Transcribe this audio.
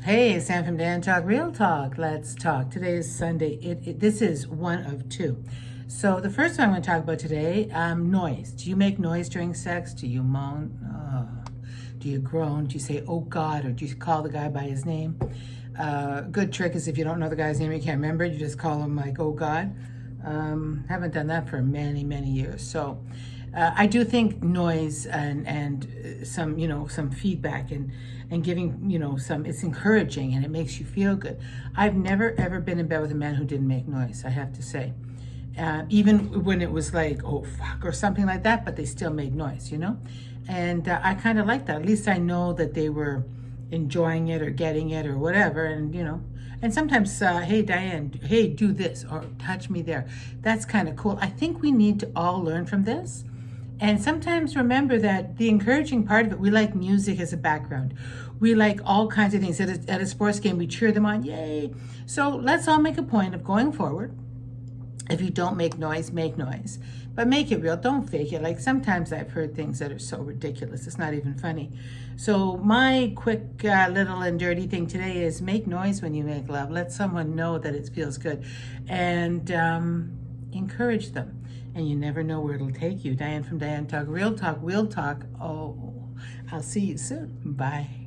Hey, it's Sam from DianeTalk, Real Talk. Let's talk. Today is Sunday. This is one of two. So the first one I'm going to talk about today, noise. Do you make noise during sex? Do you moan? Do you groan? Do you say, oh God, or do you call the guy by his name? Good trick is if you don't know the guy's name, you can't remember it, you just call him like, oh God. Haven't done that for many, many years. So I do think noise and some, some feedback and giving, some, it's encouraging and it makes you feel good. I've never, ever been in bed with a man who didn't make noise, I have to say. Even when it was like, oh, fuck, or something like that, but they still made noise, And I kind of like that. At least I know that they were enjoying it or getting it or whatever. And sometimes, hey, Diane, hey, do this or touch me there. That's kind of cool. I think we need to all learn from this. And sometimes remember that the encouraging part of it, we like music as a background. We like all kinds of things. At a sports game, we cheer them on, yay. So let's all make a point of going forward. If you don't make noise, but make it real. Don't fake it. Like sometimes I've heard things that are so ridiculous, it's not even funny. So my quick little and dirty thing today is make noise when you make love. Let someone know that it feels good, and encourage them. And you never know where it'll take you. Diane from DianeTalk, Real Talk, We'll Talk. Oh, I'll see you soon. Bye.